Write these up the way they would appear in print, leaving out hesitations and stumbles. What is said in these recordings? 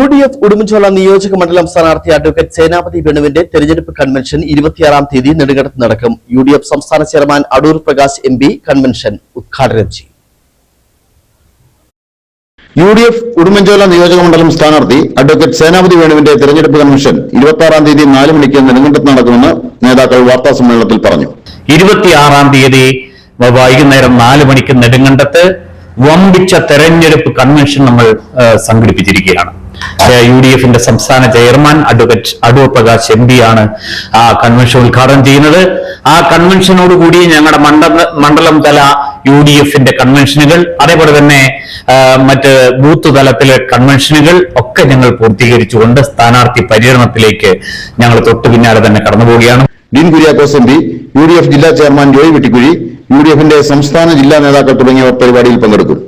UDF Udumbanchola നിയോജക മണ്ഡലം സ്ഥാനാർത്ഥി അഡ്വക്കേറ്റ് സേനാപതി വേണുവിന്റെ തെരഞ്ഞെടുപ്പ് കൺവെൻഷൻ 26-ാം തീയതി നെടുങ്കണ്ടത്ത് നടക്കും. UDF സംസ്ഥാന chairman Adoor Prakash MP convention ഉദ്ഘാടനം ചെയ്യും. UDF ഉടുമ്പൻചോല നിയോജക മണ്ഡലം സ്ഥാനാർത്ഥി അഡ്വക്കേറ്റ് സേനാപതി വേണുവിന്റെ തെരഞ്ഞെടുപ്പ് കൺവെൻഷൻ 26-ാം തീയതി 4 മണിക്ക് നെടുങ്കണ്ടത്ത് നടക്കുമെന്ന് നേതാക്കൾ വാർത്താസമ്മേളനത്തിൽ പറഞ്ഞു. 26-ാം തീയതി വൈകുന്നേരം 4 മണിക്ക് നെടുങ്കണ്ടത്ത് വമ്പിച്ച തെരഞ്ഞെടുപ്പ് കൺവെൻഷൻ നമ്മൾ സംഘടിപ്പിച്ചിരിക്കുകയാണ്. UDFന്റെ സംസ്ഥാന chairman advocate Adoor Prakash MP ആണ് ആ കൺവെൻഷൻ ഉദ്ഘാടനം ചെയ്യുന്നത്. ആ കൺവെൻഷനോടുകൂടി ഞങ്ങളുടെ മണ്ഡലം തല UDFന്റെ കൺവെൻഷനുകൾ, അതേപോലെ തന്നെ മറ്റ് ബൂത്ത് തലത്തിലെ കൺവെൻഷനുകൾ ഒക്കെ ഞങ്ങൾ പൂർത്തീകരിച്ചുകൊണ്ട് സ്ഥാനാർത്ഥി പര്യടനത്തിലേക്ക് ഞങ്ങൾ തൊട്ടു പിന്നാലെ തന്നെ കടന്നുപോവുകയാണ്. ഡീൻ കുര്യാക്കോസ് MP, UDF ജില്ലാ ചെയർമാൻ ജോയ് വെട്ടിക്കുഴി, UDFന്റെ സംസ്ഥാന ജില്ലാ നേതാക്കൾ തുടങ്ങിയവർ പരിപാടിയിൽ പങ്കെടുക്കും.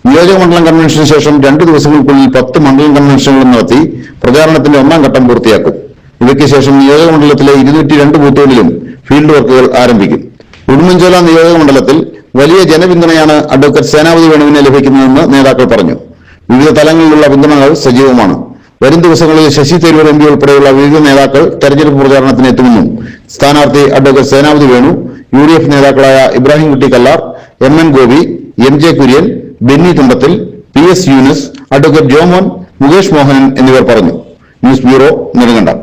നിയോജക മണ്ഡലം കൺവെൻഷന് ശേഷം 2 ദിവസങ്ങൾക്കുള്ളിൽ 10 മണ്ഡലം കൺവെൻഷനുകളും നടത്തി പ്രചാരണത്തിന്റെ 1ാം ഘട്ടം പൂർത്തിയാക്കും. ഇവയ്ക്ക് ശേഷം നിയോജക മണ്ഡലത്തിലെ 202 ബൂത്തുകളിലും ഫീൽഡ് വർക്കുകൾ ആരംഭിക്കും. ഉടുമ്പൻചോല നിയോജക മണ്ഡലത്തിൽ വലിയ ജനപിന്തുണയാണ് അഡ്വക്കേറ്റ് സേനാപതി വേണുവിനെ ലഭിക്കുന്നതെന്ന് നേതാക്കൾ പറഞ്ഞു. വിവിധ തലങ്ങളിലുള്ള പിന്തുണകൾ സജീവമാണ്. വരും ദിവസങ്ങളിൽ ശശി തരൂർ MP ഉൾപ്പെടെയുള്ള വിവിധ നേതാക്കൾ തെരഞ്ഞെടുപ്പ് പ്രചാരണത്തിന് എത്തുമെന്നും സ്ഥാനാർത്ഥി അഡ്വക്കേറ്റ് സേനാപതി വേണു, UDF നേതാക്കളായ Ibrahim Kutty Kallar, MN Gopi, MJ Kurian, Benny Thumpathil, PS Yunus, advocate Jomon, Mukesh Mohanan എന്നിവർ പറഞ്ഞു. News bureau, Nedumkandam.